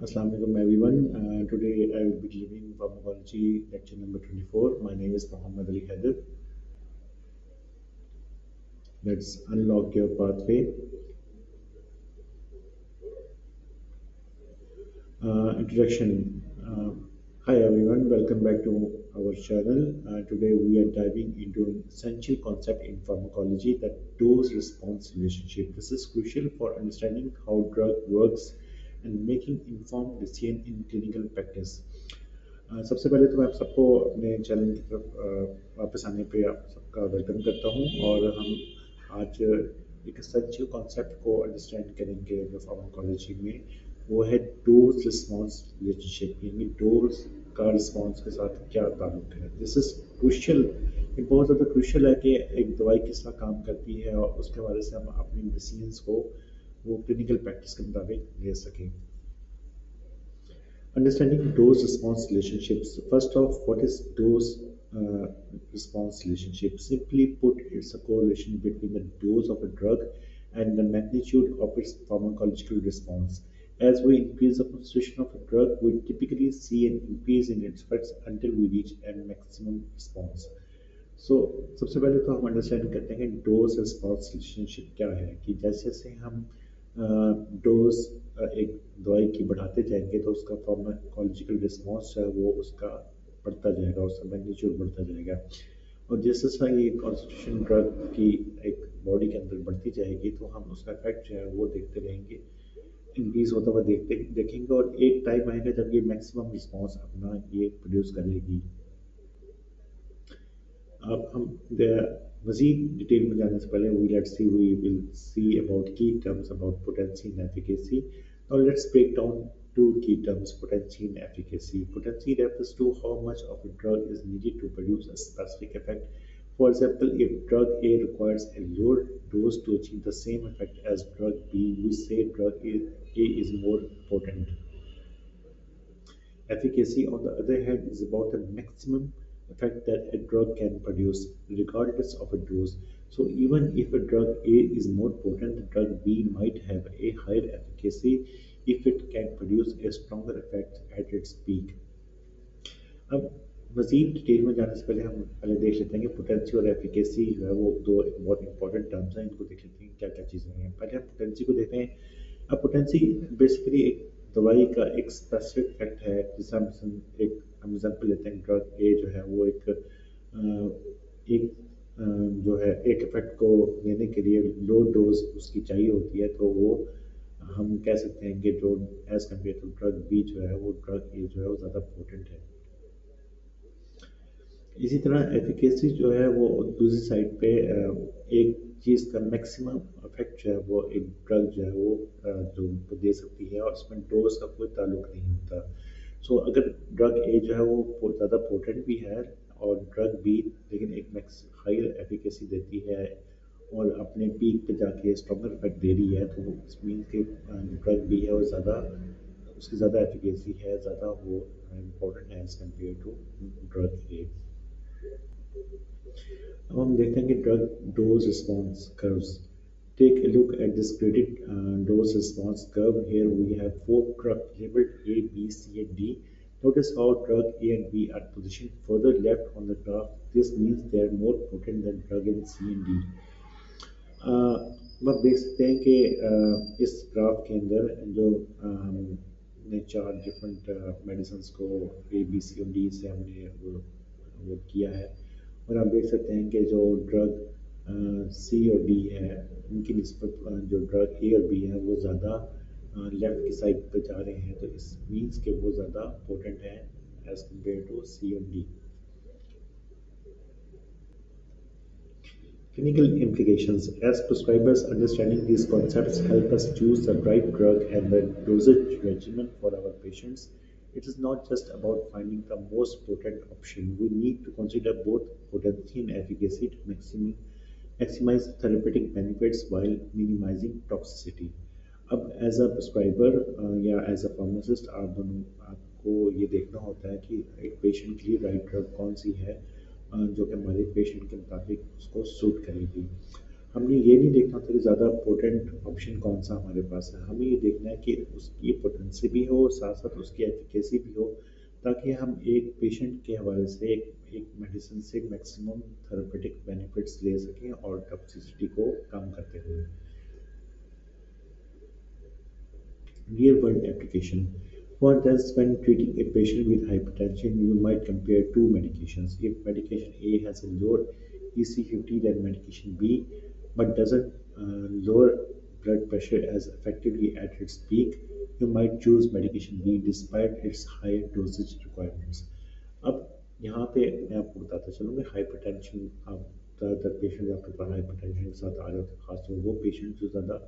Assalamu alaikum everyone. Today I will be delivering pharmacology lecture number 24. My name is Muhammad Ali Haider. Let's unlock your pathway. Introduction. Hi everyone, welcome back to our channel. Today we are diving into an essential concept in pharmacology, the dose-response relationship. This is crucial for understanding how drug works and making informed decision in clinical practice. सबसे पहले तो मैं आप सबको अपने channel की तरफ वापस आने पे आप सबका वेलकम करता हूँ और हम आज एक सच कॉन्सेप्ट को अंडरस्टैंड करेंगे जो फार्माकोलॉजी में वो है डोज रिस्पॉन्स रिलेशनशिप यानी डोज का रिस्पॉन्स के साथ क्या ताल्लुक है दिस इज क्रूशियल ये बहुत ज़्यादा क्रूशियल है कि एक दवाई किस तरह काम करती है और उसके बारे से हम अपने डिसीजंस को वो क्लिनिकल प्रैक्टिस के मुताबिक ले सकें. Understanding dose response relationships. First off, what is dose response relationship? Simply put, it's a correlation between the dose of a drug and the magnitude of its pharmacological response. As we increase the concentration of a drug, we typically see an increase in its effects until we reach a maximum response. सो सबसे पहले तो हम understand करते हैं कि dose response relationship क्या है कि जैसे जैसे हम डोज एक दवाई की बढ़ाते जाएंगे तो उसका फार्माकोलॉजिकल रिस्पॉन्स जो है वो उसका बढ़ता जाएगा उसका मैग्नीट्यूड बढ़ता जाएगा और जैसे जैसा ये कॉन्सेंट्रेशन ड्रग की एक बॉडी के अंदर बढ़ती जाएगी तो हम उसका इफेक्ट जो है वो देखते रहेंगे इंक्रीज होता हुआ देखेंगे और एक टाइम आएगा जब ये मैक्सिमम रिस्पॉन्स अपना ये प्रोड्यूस करेगी. अब हम मज़ीद डिटेल में जाने से पहले we will see about key terms about potency and efficacy. Now let's break down two key terms, potency and efficacy. Potency refers to how much of a drug is needed to produce a specific effect. For example, if drug A requires a lower dose to achieve the same effect as drug B, we say drug A is more potent. Efficacy, on the other hand, is about the maximum effect that a drug can produce, regardless of a dose. So, even if a drug A is more potent, the drug B might have a higher efficacy if it can produce a stronger effect at its peak. अब मज़ीद detail में जाने से पहले हम पहले देख लेते हैं कि पोटेंसी और एफिकेसी जो है वो दो बहुत इंपॉर्टेंट टर्म्स हैं इनको देख लेते हैं क्या क्या चीज़ें हैं पहले हम पोटेंसी को देखते हैं. अब पोटेंसी बेसिकली एक दवाई का एक स्पेसिफिक इफेक्ट है जैसे हम एग्जाम्पल लेते हैं ड्रग ए जो है वो एक जो है एक इफेक्ट को लेने के लिए लो डोज उसकी चाहिए होती है तो वो हम कह सकते हैं कि जो as compared to drug B जो है वो ड्रग ए जो है वो ज़्यादा पोटेंट है. इसी तरह एफिकेसी जो है वो दूसरी साइड पे एक चीज़ का मैक्सिमम इफेक्ट जो है वो एक ड्रग जो है वो जो उनको दे सकती है और उसमें डोज का कोई ताल्लुक नहीं होता. सो अगर ड्रग ए जो है वो ज़्यादा पोटेंट भी है और ड्रग बी लेकिन एक मैक्स हाई एफिकेसी देती है और अपने पीक पे जाके स्ट्रॉन्गर इफेक्ट दे रही है तो इस मीन के ड्रग बी है वो ज़्यादा उसकी ज़्यादा एफिकेसी है ज़्यादा वो इम्पोर्टेंट है as compared to drug A. अब हम देखते हैं कि drug dose response curves. Take a look at this graded dose response curve. Here we have four drugs labeled A, B, C, and D. Notice how drug A and B are positioned further left on the graph. This means they are more potent than drug in C and D. अब आप देख सकते हैं कि इस graph के अंदर जो ने चार डिफरेंट मेडिसिन को ए बी सी और डी से हमने वो किया है और आप देख सकते हैं कि जो ड्रग सी और डी है उनकी निस्बत जो ड्रग ए और बी है वो ज़्यादा लेफ़्ट की साइड पे जा रहे हैं तो इस मीन्स के वो ज़्यादा पोटेंट है एज़ कम्पेयर टू सी और D. Clinical implications. As prescribers, understanding these concepts help us choose the right drug and the dosage regimen for our patients. It is not just about finding the most potent option. We need to consider both potency and efficacy to maximize therapeutic benefits while minimizing toxicity. अब as a prescriber या as a pharmacist आप दोनों आपको ये देखना होता है कि एक पेशेंट के लिए राइट ड्रग कौन सी है जो कि हमारे पेशेंट के मुताबिक उसको सूट करेगी. हमने ये नहीं देखना होता कि ज़्यादा पोटेंट ऑप्शन कौन सा हमारे पास है, हमें ये देखना है कि उसकी पोटेंसी भी हो, साथ साथ उसकी एफिकेसी भी हो, ताकि हम एक पेशेंट के हवाले से एक मेडिसिन से मैक्सिमम थेरेपेटिक बेनिफिट्स ले सकें और टॉक्सिसिटी को कम करते हुए। Real world application. For instance, when treating a patient with hypertension, you might compare two medications. If medication A has a lower EC50 than medication B, but doesn't lower blood pressure as effectively at its peak, you might choose medication B despite its higher dosage requirements. अब यहाँ पे मैं आपको बताता चलूँगा hypertension. आप ज़्यादातर patient आपके पास हाइपरटेंशन के साथ आ जाते हैं, खासतौर वो पेशेंट जो ज़्यादा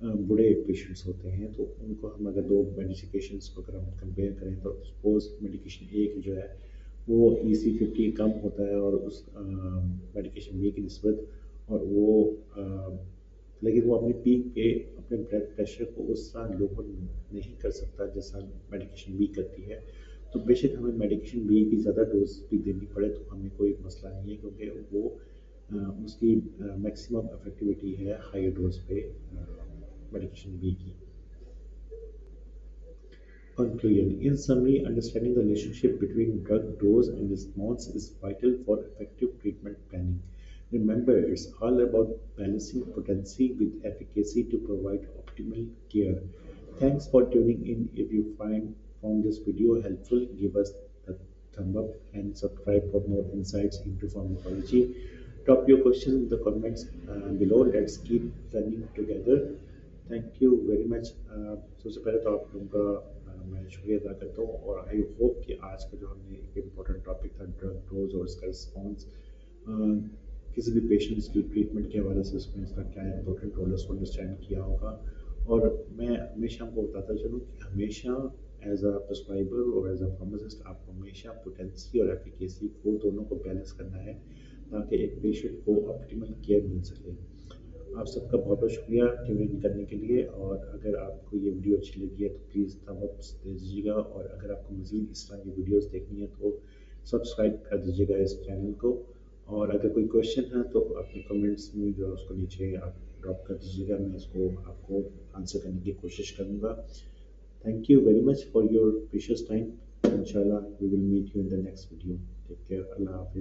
बूढ़े पेशेंट्स होते हैं, तो उनको हम अगर दो मेडिकेशंस को अगर हम कंपेयर करें तो सपोज मेडिकेशन ए की जो है वो EC50 कम होता है और उस मेडिकेशन बी की निस्बत, और वो लेकिन वो अपने पीक पे अपने ब्लड प्रेशर को उस तरह लोअर नहीं कर सकता जैसा मेडिकेशन बी करती है। तो बेशक हमें मेडिकेशन बी की ज़्यादा डोज भी देनी पड़े तो हमें कोई मसला नहीं है, क्योंकि वो उसकी मैक्सिमम इफेक्टिविटी है हाई डोज पे medication B की। Conclusion. In summary, understanding the relationship between drug dose and response is vital for effective treatment planning. Remember, it's all about balancing potency with efficacy to provide optimal care. Thanks for tuning in. If you found this video helpful, give us a thumb up and subscribe for more insights into pharmacology. Drop your questions in the comments below. Let's keep learning together. Thank you very much. सबसे पहले तो आप लोगों का मैं शुक्रिया अदा करता हूँ, और आई होप कि आज का जो हमने एक इम्पोर्टेंट टॉपिक था ड्रग डोज और इसका रिस्पॉन्स, किसी भी पेशेंट्स की ट्रीटमेंट के हवाले से उसमें इसका क्या इंपॉर्टेंट रोल है उसको अंडरस्टैंड किया होगा। और मैं हमेशा आपको बताता चलूँ कि हमेशा एज अ प्रिस्क्राइबर और एज अ फार्मासिस्ट आपको हमेशा पोटेंसी और एफिकेसी को दोनों को बैलेंस करना है, ताकि एक पेशेंट को ऑप्टिमल केयर मिल सके। आप सबका बहुत बहुत शुक्रिया ट्यून इन करने के लिए, और अगर आपको ये वीडियो अच्छी लगी है तो प्लीज़ थम्स अप दे दीजिएगा, और अगर आपको मज़ीद इस तरह की वीडियोस देखनी है तो सब्सक्राइब कर दीजिएगा इस चैनल को। और अगर कोई क्वेश्चन है तो अपने कमेंट्स में जो है उसको नीचे आप ड्रॉप कर दीजिएगा, मैं इसको आपको आंसर करने की कोशिश करूँगा। Thank you very much for your precious time. इंशाल्लाह we will meet you in the next video. Take care. अल्लाह हाफिज़।